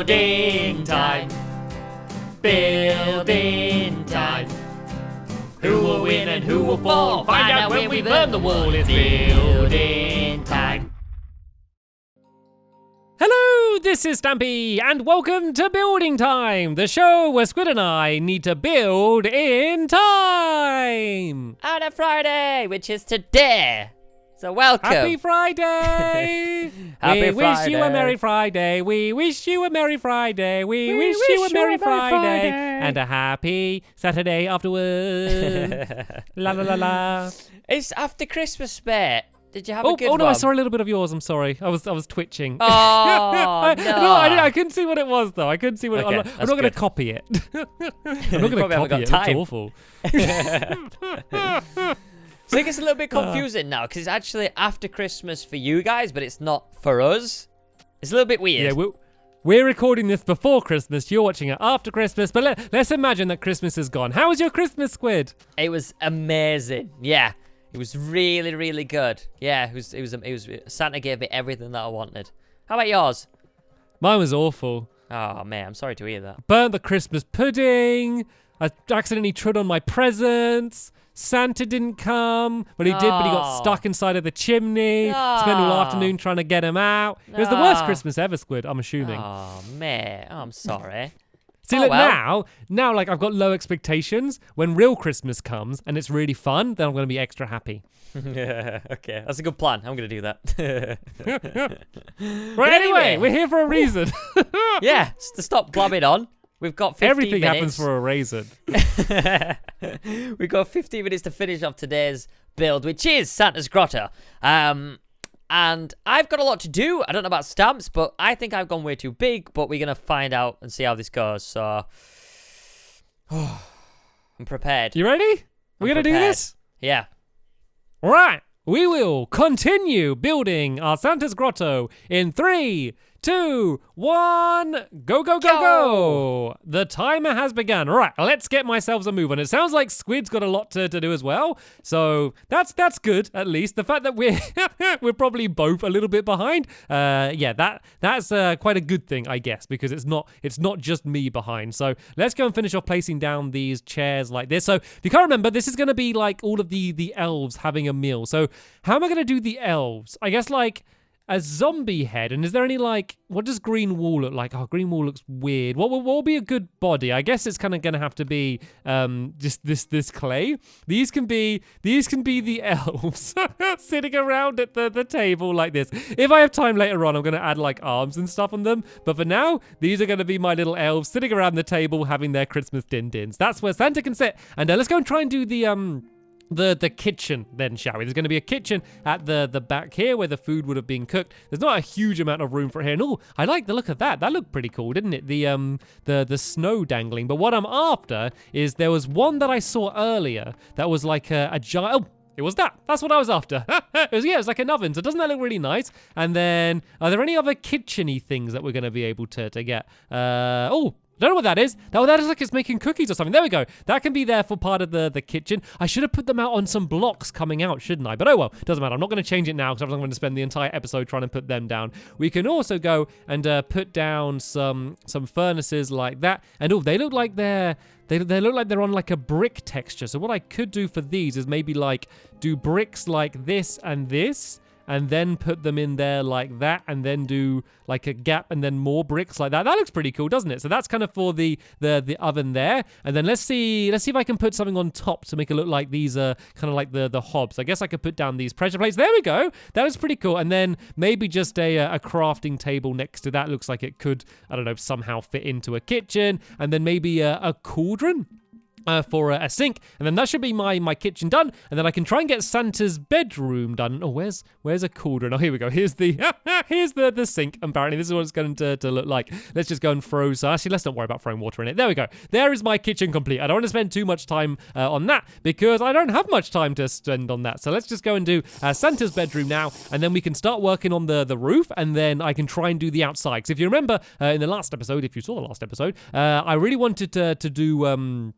Building time. Building time. Who will win and who will fall? Find out when we burn the wall. It's building time. Hello, this is Stampy, and welcome to Building Time, the show where Squid and I need to build in time. On a Friday, which is today. So welcome. Happy Friday. We wish you a Merry Friday. We wish you a Merry Friday. We wish you a Merry Friday. And a happy Saturday afterwards. La la la la. It's after Christmas, mate. Did you have a good one? Oh no, I saw a little bit of yours. I'm sorry. I was twitching. Oh, no. I couldn't see what it was though. I couldn't see what Okay, I'm not going to copy it. I'm not going to copy it. It's awful. So it gets a little bit confusing now because it's actually after Christmas for you guys, but it's not for us. It's a little bit weird. Yeah, we're recording this before Christmas. You're watching it after Christmas, but let's imagine that Christmas is gone. How was your Christmas, Squid? It was amazing. Yeah, it was really, really good. Yeah, it was. Santa gave me everything that I wanted. How about yours? Mine was awful. Oh man, I'm sorry to hear that. Burnt the Christmas pudding. I accidentally trod on my presents. Santa didn't come, but he did, but he got stuck inside of the chimney. Spent all afternoon trying to get him out. It was the worst Christmas ever, Squid, I'm assuming. Oh, man. I'm sorry. See, look, now, like, I've got low expectations. When real Christmas comes and it's really fun, then I'm going to be extra happy. Yeah, okay. That's a good plan. I'm going to do that. Right, anyway, we're here for a reason. Yeah, to stop blabbing on. We've got 15 Everything minutes. happens for a reason. We've got 15 minutes to finish off today's build, which is Santa's Grotto. And I've got a lot to do. I don't know about stamps, but I think I've gone way too big, but we're going to find out and see how this goes. So, I'm prepared. You ready? We're going to do this? Yeah. All right. We will continue building our Santa's Grotto in 3, 2, 1, go, go, go, go. The timer has begun. All right, let's get myself a move on. It sounds like Squid's got a lot to do as well. So that's good, at least. The fact that we're probably both a little bit behind. That's quite a good thing, I guess, because it's not just me behind. So let's go and finish off placing down these chairs like this. So if you can't remember, this is going to be like all of the elves having a meal. So how am I going to do the elves? I guess like a zombie head. And is there any like, what does green wool look like? Oh, green wool looks weird. What will be a good body? I guess it's kind of going to have to be just this clay. These can be the elves sitting around at the table like this. If I have time later on, I'm going to add like arms and stuff on them. But for now, these are going to be my little elves sitting around the table having their Christmas din-dins. That's where Santa can sit. And let's go and try and do the kitchen then, shall we? There's going to be a kitchen at the back here where the food would have been cooked. There's not a huge amount of room for it here. And oh, I like the look of that. That looked pretty cool, didn't it? The snow dangling. But what I'm after is there was one that I saw earlier that was like a giant... Oh, it was that. That's what I was after. It was like an oven. So doesn't that look really nice? And then, are there any other kitchen-y things that we're going to be able to get? Don't know what that is. That is like it's making cookies or something. There we go. That can be there for part of the kitchen. I should have put them out on some blocks coming out, shouldn't I? But oh well, doesn't matter. I'm not going to change it now because I'm going to spend the entire episode trying to put them down. We can also go and put down some furnaces like that. And oh, they look like they look like they're on like a brick texture. So what I could do for these is maybe like do bricks like this and this, and then put them in there like that, and then do like a gap and then more bricks like that. That looks pretty cool, doesn't it? So that's kind of for the oven there. And then let's see if I can put something on top to make it look like these are kind of like the hobs. I guess I could put down these pressure plates. There we go. That is pretty cool. And then maybe just a crafting table next to that. Looks like it could, I don't know, somehow fit into a kitchen. And then maybe a cauldron. For a sink, and then that should be my kitchen done, and then I can try and get Santa's bedroom done. Oh, where's a cauldron? Oh, here we go. Here's the sink. Apparently, this is what it's going to look like. Let's just go and throw. So actually, let's not worry about throwing water in it. There we go. There is my kitchen complete. I don't want to spend too much time on that because I don't have much time to spend on that. So let's just go and do Santa's bedroom now, and then we can start working on the roof, and then I can try and do the outside. Because if you remember in the last episode, if you saw the last episode, I really wanted to do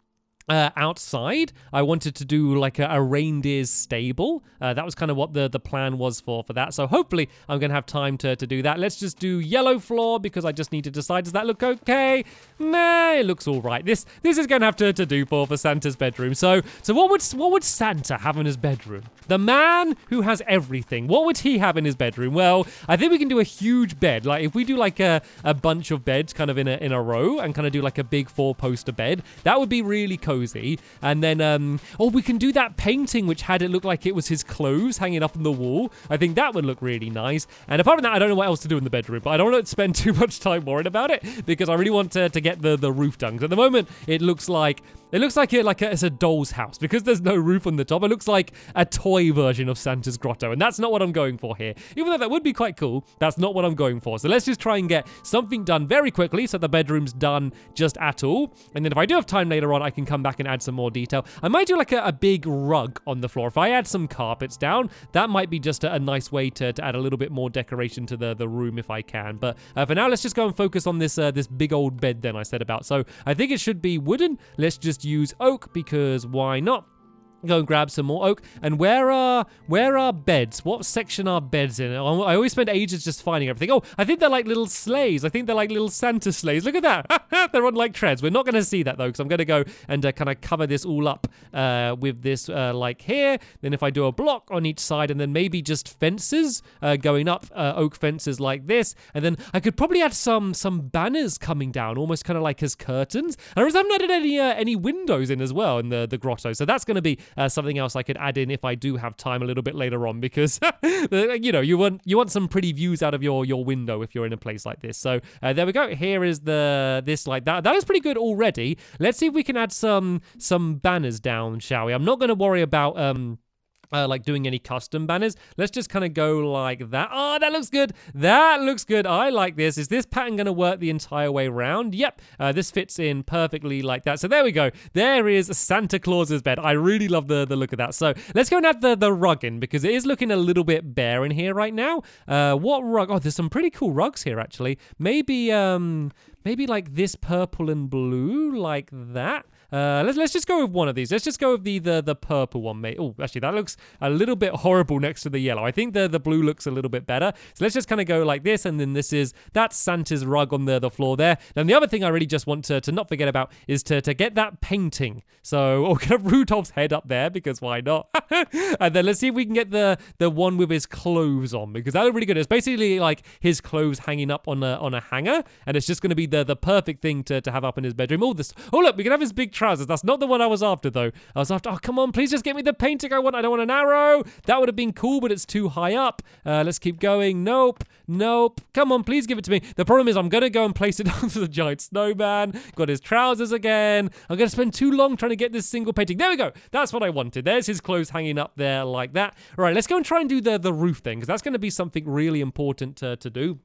outside, I wanted to do like a reindeer's stable. That was kind of what the plan was for that. So hopefully I'm going to have time to do that. Let's just do yellow floor because I just need to decide, does that look okay? Nah, it looks all right. This is going to have to do for Santa's bedroom. So what would Santa have in his bedroom? The man who has everything. What would he have in his bedroom? Well, I think we can do a huge bed. Like if we do like a bunch of beds kind of in a row and kind of do like a big 4-poster bed, that would be really cozy. And then, we can do that painting which had it look like it was his clothes hanging up on the wall. I think that would look really nice. And apart from that, I don't know what else to do in the bedroom, but I don't want to spend too much time worrying about it because I really want to get the roof done. 'Cause at the moment, it looks like it's a doll's house because there's no roof on the top. It looks like a toy version of Santa's Grotto, and that's not what I'm going for here. Even though that would be quite cool, that's not what I'm going for. So let's just try and get something done very quickly so the bedroom's done just at all. And then if I do have time later on, I can come back and add some more detail. I might do like a big rug on the floor. If I add some carpets down, that might be just a nice way to add a little bit more decoration to the room if I can. But for now, let's just go and focus on this big old bed then I said about. So I think it should be wooden. Let's just use oak because why not? Go and grab some more oak. And where are beds? What section are beds in? I always spend ages just finding everything. Oh, I think they're like little sleighs. I think they're like little Santa sleighs. Look at that. They're on like treads. We're not going to see that though because I'm going to go and kind of cover this all up with this like here. Then if I do a block on each side and then maybe just fences going up, oak fences like this. And then I could probably add some banners coming down, almost kind of like as curtains. And I haven't added any windows in as well in the grotto. So that's going to be something else I could add in if I do have time a little bit later on because you want some pretty views out of your window if you're in a place like this. So there we go. Here is this like that. That is pretty good already. Let's see if we can add some banners down, shall we? I'm not going to worry about like doing any custom banners. Let's just kind of go like that. Oh, that looks good. That looks good. I like this. Is this pattern going to work the entire way around? Yep. This fits in perfectly like that. So there we go. There is Santa Claus's bed. I really love the look of that. So let's go and add the rug in because it is looking a little bit bare in here right now. What rug? Oh, there's some pretty cool rugs here actually. Maybe like this purple and blue like that. Let's just go with one of these. Let's just go with the purple one, mate. Oh, actually, that looks a little bit horrible next to the yellow. I think the blue looks a little bit better. So let's just kind of go like this, and then that's Santa's rug on the floor there. Then the other thing I really just want to not forget about is to get that painting. So we'll get Rudolph's head up there because why not? And then let's see if we can get the one with his clothes on because that look really good. It's basically like his clothes hanging up on a hanger, and it's just going to be the perfect thing to have up in his bedroom. Oh look, we can have his big trousers. That's not the one I was after though. I was after, oh come on, please just get me the painting I want. I don't want an arrow. That would have been cool, but it's too high up. Let's keep going. Nope. Come on, please give it to me. The problem is I'm going to go and place it onto the giant snowman. Got his trousers again. I'm going to spend too long trying to get this single painting. There we go. That's what I wanted. There's his clothes hanging up there like that. All right, let's go and try and do the roof thing because that's going to be something really important to do.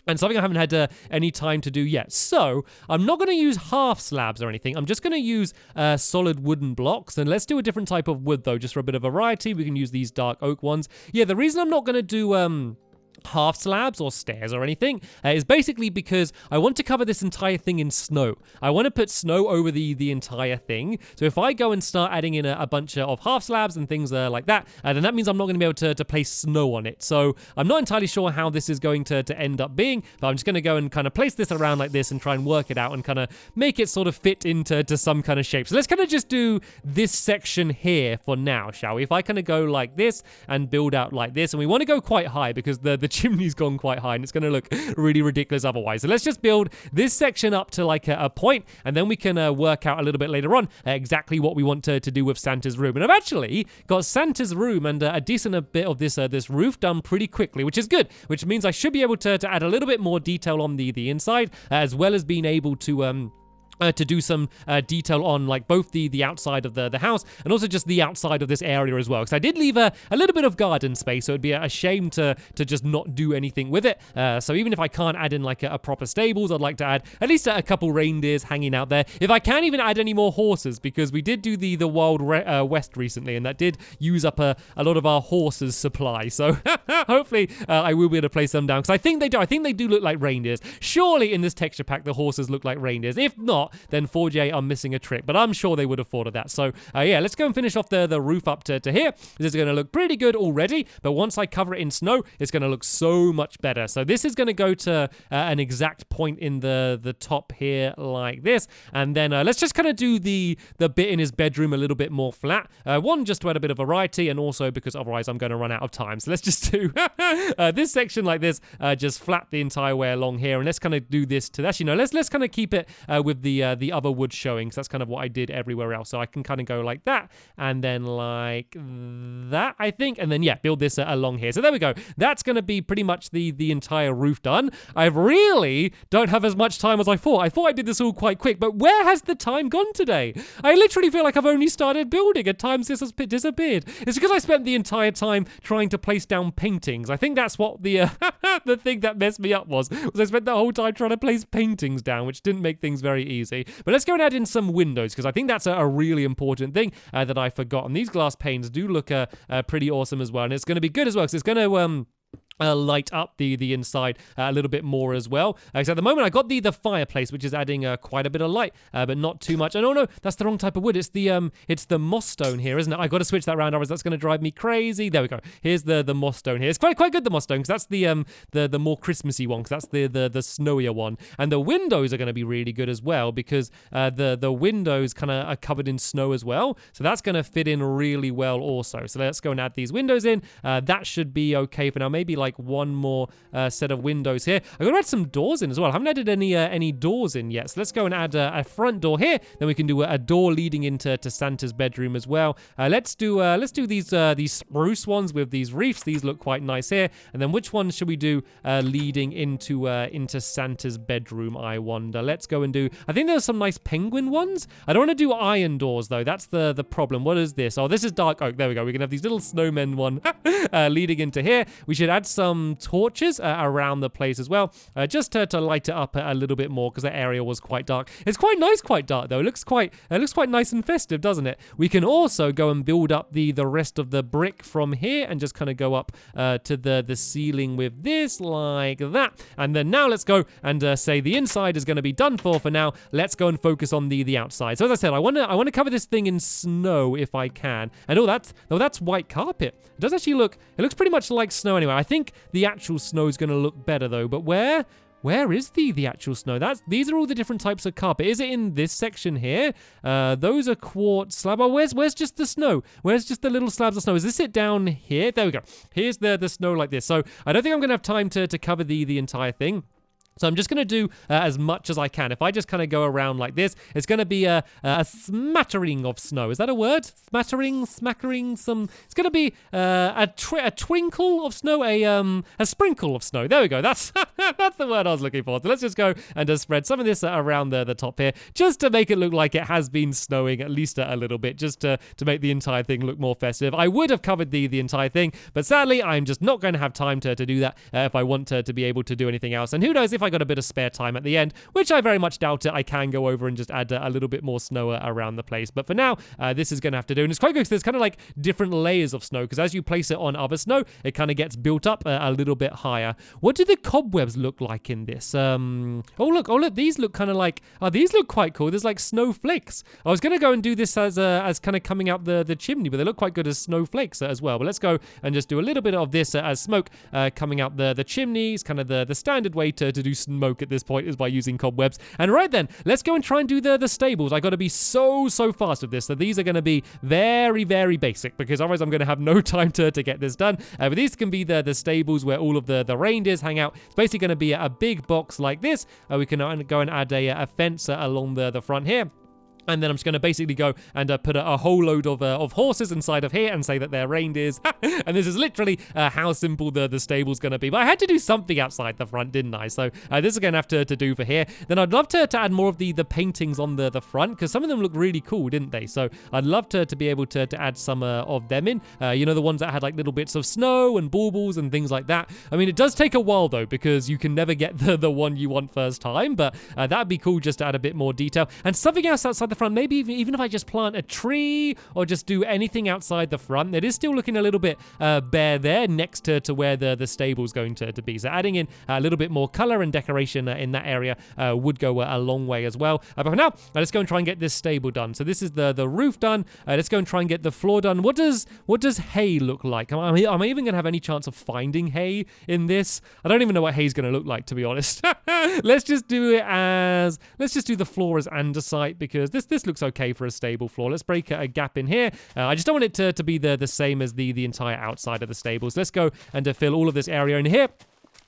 And something I haven't had any time to do yet. So I'm not going to use half slabs or anything. I'm just going to use solid wooden blocks. And let's do a different type of wood, though, just for a bit of variety. We can use these dark oak ones. Yeah, the reason I'm not going to do half slabs or stairs or anything is basically because I want to cover this entire thing in snow. I want to put snow over the entire thing. So if I go and start adding in a bunch of half slabs and things like that, then that means I'm not going to be able to place snow on it. So I'm not entirely sure how this is going to end up being, but I'm just going to go and kind of place this around like this and try and work it out and kind of make it sort of fit into some kind of shape. So let's kind of just do this section here for now, shall we? If I kind of go like this and build out like this, and we want to go quite high because the chimney's gone quite high and it's going to look really ridiculous otherwise. So let's just build this section up to like a point, and then we can work out a little bit later on exactly what we want to do with Santa's room. And I've actually got Santa's room and a decent bit of this roof done pretty quickly, which is good, which means I should be able to add a little bit more detail on the inside, as well as being able to do some detail on like both the outside of the house and also just the outside of this area as well, because I did leave a little bit of garden space, so it'd be a shame to just not do anything with it. So even if I can't add in like a proper stables, I'd like to add at least a couple reindeers hanging out there. If I can't even add any more horses, because we did do the Wild West recently, and that did use up a lot of our horses supply. So hopefully I will be able to place them down, because I think they do look like reindeers. Surely in this texture pack the horses look like reindeers. If not, not, then 4J are missing a trick. But I'm sure they would have thought of that. So yeah, let's go and finish off the roof up to here. This is going to look pretty good already, but once I cover it in snow, it's going to look so much better. So this is going to go to an exact point in the top here like this. And then let's just kind of do the bit in his bedroom a little bit more flat. One, just to add a bit of variety, and also because otherwise I'm going to run out of time. So let's just do this section like this, just flat the entire way along here. And let's kind of do this to, actually, no, let's kind of keep it with the other wood showing, because that's kind of what I did everywhere else. So I can kind of go like that, and then like that, I think. And then, yeah, build this along here. So there we go. That's going to be pretty much the entire roof done. I really don't have as much time as I thought. I thought I did this all quite quick, but where has the time gone today? I literally feel like I've only started building. At times this has disappeared. It's because I spent the entire time trying to place down paintings. I think that's what the the thing that messed me up was I spent the whole time trying to place paintings down, which didn't make things very easy. But let's go and add in some windows, because I think that's a really important thing that I forgot. And these glass panes do look pretty awesome as well. And it's going to be good as well, because it's going to light up the inside a little bit more as well. So at the moment I got the fireplace, which is adding quite a bit of light, but not too much. And oh no, that's the wrong type of wood. It's the moss stone here, isn't it? I got to switch that around, otherwise that's going to drive me crazy. There we go. Here's the moss stone here. It's quite good, the moss stone, because that's the more Christmassy one, because that's the snowier one. And the windows are going to be really good as well, because the windows kind of are covered in snow as well. So that's going to fit in really well also. So let's go and add these windows in. That should be okay for now. Maybe like one more set of windows here. I'm going to add some doors in as well. I haven't added any doors in yet. So let's go and add a front door here. Then we can do a door leading into Santa's bedroom as well. Let's do these spruce ones with these reefs. These look quite nice here. And then which ones should we do leading into Santa's bedroom, I wonder? Let's go and do, I think there's some nice penguin ones. I don't want to do iron doors though. That's the problem. What is this? Oh, this is dark oak. There we go. We can have these little snowmen one leading into here. We should add some torches around the place as well, just to light it up a little bit more, because that area was quite dark. It's quite nice, quite dark though. It looks quite nice and festive, doesn't it? We can also go and build up the rest of the brick from here, and just kind of go up to the ceiling with this like that. And then now let's go and say the inside is going to be done for now. Let's go and focus on the outside. So as I said, I want to cover this thing in snow if I can. And that's white carpet. It does actually look, it looks pretty much like snow anyway. I think the actual snow is going to look better though. But where is the actual snow? These are all the different types of carpet. Is it in this section here? Those are quartz slab. Oh, where's just the snow? Where's just the little slabs of snow? Is this it down here? There we go. Here's the snow like this. So I don't think I'm going to have time to cover the entire thing. So I'm just going to do as much as I can. If I just kind of go around like this, it's going to be a smattering of snow. Is that a word? Smattering, some... It's going to be a twinkle of snow, a sprinkle of snow. There we go. That's that's the word I was looking for. So let's just go and just spread some of this around the top here, just to make it look like it has been snowing at least a little bit, just to make the entire thing look more festive. I would have covered the entire thing, but sadly, I'm just not going to have time to do that if I want to be able to do anything else. And who knows, if I got a bit of spare time at the end, which I very much doubt it, I can go over and just add a little bit more snow around the place. But for now, this is going to have to do. And it's quite good because there's kind of like different layers of snow, because as you place it on other snow, it kind of gets built up a little bit higher. What do the cobwebs look like in this? Oh look, these look kind of like, these look quite cool. There's like snowflakes. I was going to go and do this as kind of coming out the chimney, but they look quite good as snowflakes as well. But let's go and just do a little bit of this as smoke coming out the chimneys. Kind of the standard way to do smoke at this point is by using cobwebs. And right then, let's go and try and do the stables. I got to be so fast with this. So these are going to be very, very basic, because otherwise I'm going to have no time to get this done. But these can be the stables where all of the reindeers hang out. It's basically going to be a big box like this. We can go and add a fence along the front here. And then I'm just going to basically go and put a whole load of horses inside of here and say that they're reindeers. And this is literally how simple the stable's going to be. But I had to do something outside the front, didn't I? So this is going to have to do for here. Then I'd love to add more of the paintings on the front, because some of them look really cool, didn't they? So I'd love to be able to add some of them in. You know, the ones that had like little bits of snow and baubles and things like that. I mean, it does take a while though, because you can never get the one you want first time. But that'd be cool just to add a bit more detail. And something else outside the front, maybe even if I just plant a tree or just do anything outside the front, it is still looking a little bit bare there next to where the stable's going to be. So adding in a little bit more color and decoration in that area would go a long way as well. But for now, let's go and try and get this stable done. So this is the roof done. Let's go and try and get the floor done. What does hay look like? Am I even going to have any chance of finding hay in this? I don't even know what hay's going to look like, to be honest. Let's just do the floor as andesite because this looks okay for a stable floor. Let's break a gap in here. I just don't want it to be the same as the entire outside of the stables. Let's go and fill all of this area in here.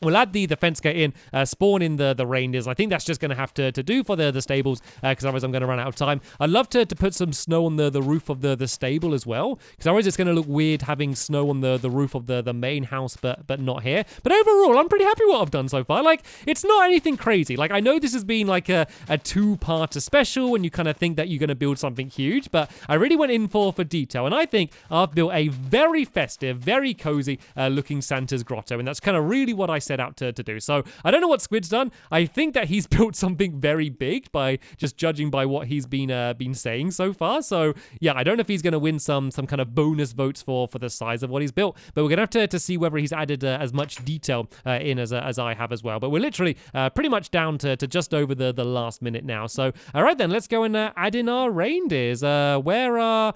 We'll add the fence gate in, spawn in the reindeers. I think that's just going to have to do for the stables because otherwise I'm going to run out of time. I'd love to put some snow on the roof of the stable as well because otherwise it's going to look weird having snow on the roof of the main house but not here. But overall, I'm pretty happy with what I've done so far. Like, it's not anything crazy. Like, I know this has been like a two-parter special and you kind of think that you're going to build something huge, but I really went in for detail and I think I've built a very festive, very cozy looking Santa's grotto, and that's kind of really what I set out to do. So I don't know what Squid's done. I think that he's built something very big by just judging by what he's been saying so far. So yeah, I don't know if he's going to win some kind of bonus votes for the size of what he's built, but we're going to have to see whether he's added as much detail in as I have as well. But we're literally pretty much down to just over the last minute now. So all right then, let's go and add in our reindeers. Where are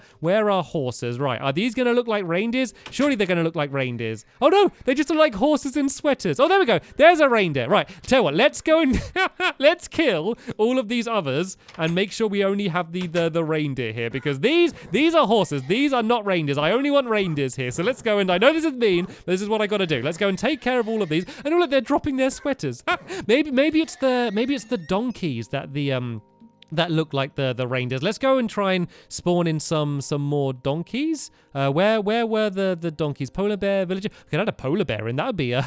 horses? Right, are these going to look like reindeers? Surely they're going to look like reindeers. Oh no, they just look like horses in sweaters. Oh, there we go. There's a reindeer. Right. Tell you what, let's go and let's kill all of these others and make sure we only have the reindeer here because these are horses. These are not reindeers. I only want reindeers here. So let's go and I know this is mean, but this is what I got to do. Let's go and take care of all of these. And look, they're dropping their sweaters. maybe it's the donkeys that look like the reindeers. Let's go and try and spawn in some more donkeys. Where were the donkeys? Polar bear villager. I could add a polar bear in. That would be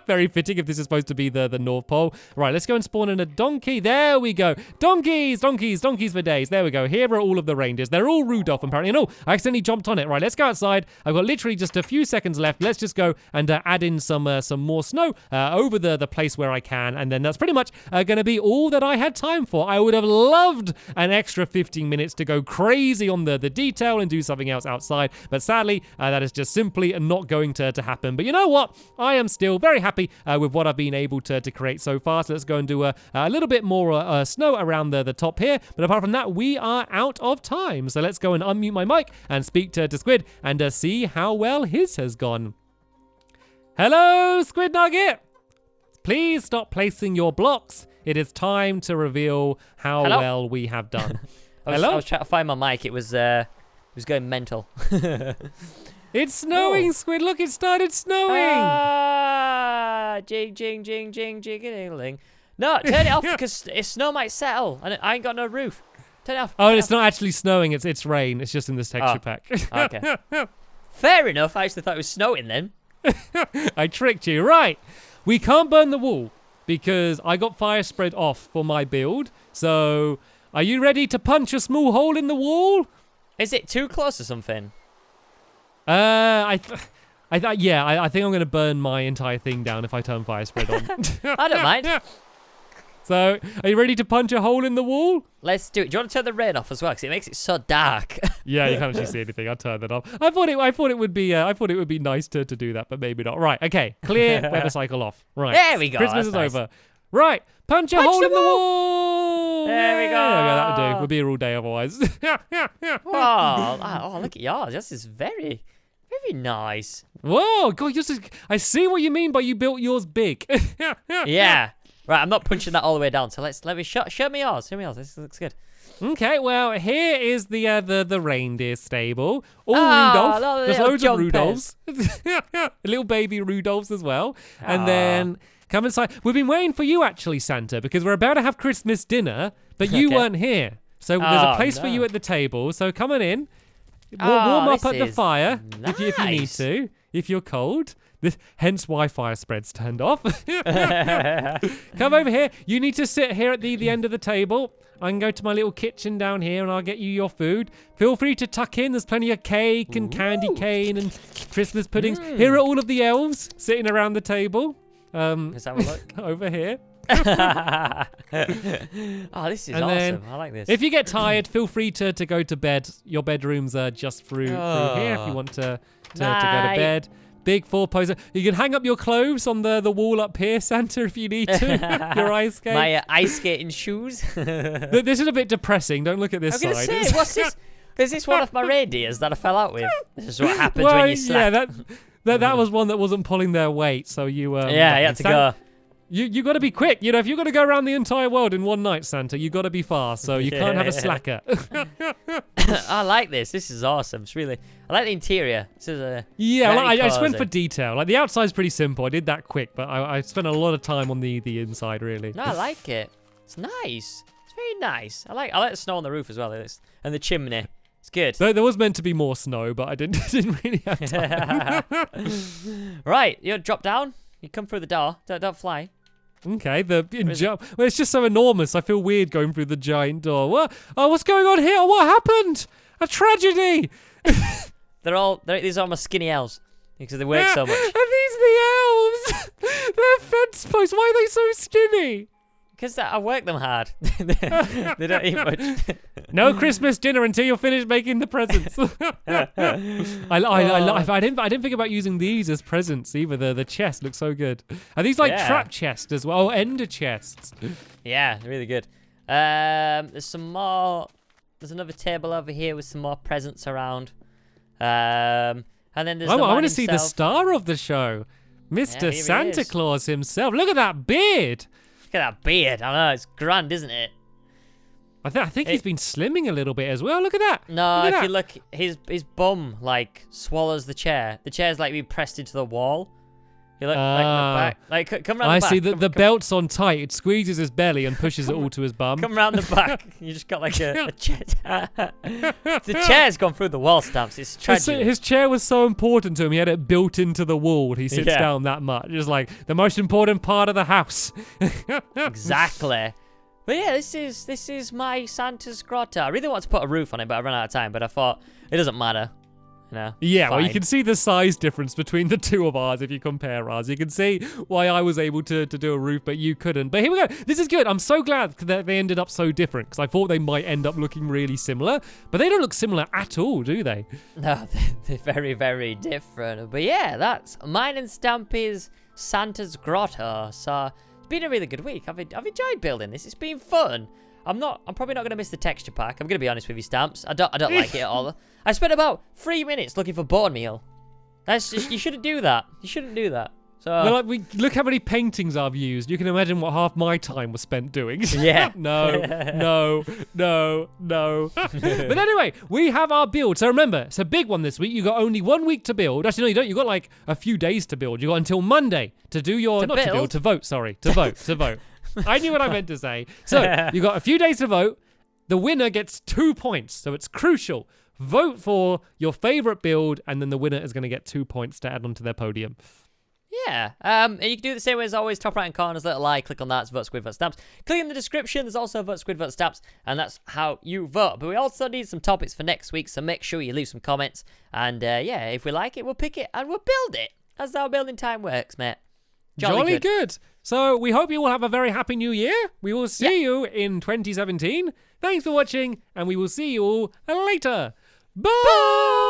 very fitting if this is supposed to be the North Pole. Right, let's go and spawn in a donkey. There we go. Donkeys for days. There we go. Here are all of the reindeers. They're all Rudolph apparently. No, I accidentally jumped on it. Right, let's go outside. I've got literally just a few seconds left. Let's just go and add in some more snow over the place where I can. And then that's pretty much going to be all that I had time for. I would have loved an extra 15 minutes to go crazy on the detail and do something else outside. But sadly, that is just simply not going to happen. But you know what? I am still very happy with what I've been able to create so far. So let's go and do a little bit more snow around the top here. But apart from that, we are out of time. So let's go and unmute my mic and speak to Squid and see how well his has gone. Hello, Squid Nugget. Please stop placing your blocks. It is time to reveal how well we have done. I was trying to find my mic. It was going mental. It's snowing, Squid. Look, it started snowing. Jing, jing, jing, jing, jing. No, turn it off because snow might settle and I ain't got no roof. Turn it off. Oh, it's not actually snowing. It's rain. It's just in this texture pack. Okay. Fair enough. I actually thought it was snowing then. I tricked you. Right. We can't burn the wall because I got fire spread off for my build. So, are you ready to punch a small hole in the wall? Is it too close or something? I think I'm going to burn my entire thing down if I turn fire spread on. I don't mind. So, are you ready to punch a hole in the wall? Let's do it. Do you want to turn the rain off as well? Because it makes it so dark. Yeah, you can't actually see anything. I'll turn that off. I thought it would be nice to do that, but maybe not. Right. Okay. Clear weather cycle off. Right. There we go. Christmas is over. Right. Punch a hole in the wall. There we go. That would do. We'll be here all day otherwise. Oh, look at yours. This is very, very nice. Whoa, God, I see what you mean by you built yours big. Yeah. Right, I'm not punching that all the way down. So let me show me yours. Show me yours. This looks good. Okay, well, here is the reindeer stable. All Rudolph. There's loads of Rudolphs. Little baby Rudolphs as well. And then come inside. We've been waiting for you, actually, Santa, because we're about to have Christmas dinner, but you weren't here. So there's a place for you at the table. So come on in. Warm up at the fire if you need to, if you're cold. Hence why fire spread's turned off. Come over here. You need to sit here at the end of the table. I can go to my little kitchen down here and I'll get you your food. Feel free to tuck in. There's plenty of cake and candy cane and Christmas puddings. Here are all of the elves sitting around the table. Let's have a look. Over here. Oh, this is And awesome. then I like this. If you get tired, feel free to go to bed. Your bedrooms are just through here if you want to go to bed. Big 4-poster. You can hang up your clothes on the wall up here, Santa, if you need to. Your ice skate. My ice skating shoes. This is a bit depressing. Don't look at this I'm side. going to say, what's this? Is this one of my reindeers that I fell out with? This is what happens when you slack. Yeah, that was one that wasn't pulling their weight, so you... yeah, you had to go. You got to be quick. You know, if you're going to go around the entire world in one night, Santa, you got to be fast, so you can't have a slacker. I like this. This is awesome. It's really... I like the interior. This is I just went for detail. Like, the outside's pretty simple. I did that quick, but I spent a lot of time on the inside, really. No, I like it. It's nice. It's very nice. I like the snow on the roof as well. And the chimney. It's good. There was meant to be more snow, but I didn't really have time. Right, you drop down. You come through the door. Don't fly. Okay, it's just so enormous. I feel weird going through the giant door. What? Oh, what's going on here? What happened? A tragedy. These are my skinny elves because they work so much. Are these the elves? They're fence posts. Why are they so skinny? Because I work them hard. They don't eat much. No Christmas dinner until you're finished making the presents. I didn't think about using these as presents either. The chest looks so good. Are these like trap chests as well? Ender chests. Yeah, really good. There's some more. There's another table over here with some more presents around. And then there's. I want to see the star of the show, Mr. Santa Claus himself. Look at that beard. Look at that beard. I know, it's grand, isn't it? I think he's been slimming a little bit as well. Look at that. No, if you look, his bum, like, swallows the chair. The chair's, like, being pressed into the wall. You look, like, the back. Like, come around the back. I see. The belt's on tight. It squeezes his belly and pushes it all to his bum. Come around the back. You just got, like, a chair. The chair's gone through the wall, Stamps. It's tragic. His chair was so important to him. He had it built into the wall. He sits down that much. It's like the most important part of the house. Exactly. But yeah, this is my Santa's Grotto. I really want to put a roof on it, but I ran out of time. But I thought it doesn't matter. You know, yeah, well, you can see the size difference between the two of ours if you compare ours. You can see why I was able to do a roof, but you couldn't. But here we go. This is good. I'm so glad that they ended up so different because I thought they might end up looking really similar, but they don't look similar at all, do they? No, they're very, very different. But yeah, that's mine and Stampy's Santa's Grotto. So it's been a really good week. I've enjoyed building this. It's been fun. I'm probably not going to miss the texture pack. I'm going to be honest with you, Stamps. I don't like it at all. I spent about 3 minutes looking for bone meal. That's just, you shouldn't do that. You shouldn't do that. So well, look how many paintings I've used. You can imagine what half my time was spent doing. Yeah. No. But anyway, we have our build. So remember, it's a big one this week. You got only 1 week to build. Actually, no, you don't. You got like a few days to build. You got until Monday to do your to vote. Sorry, to vote. I knew what I meant to say. So you got a few days to vote. The winner gets 2 points. So it's crucial. Vote for your favorite build, and then the winner is going to get 2 points to add onto their podium. Yeah, and you can do the same way as always. Top right hand corner, little eye, click on that. It's Vote Squid, Vote Stamps. Click in the description. There's also Vote Squid, Vote Stamps, and that's how you vote. But we also need some topics for next week, so make sure you leave some comments. And yeah, if we like it, we'll pick it and we'll build it. That's how building time works, mate. Jolly good. So we hope you all have a very happy new year. We will see you in 2017. Thanks for watching, and we will see you all later. Bye!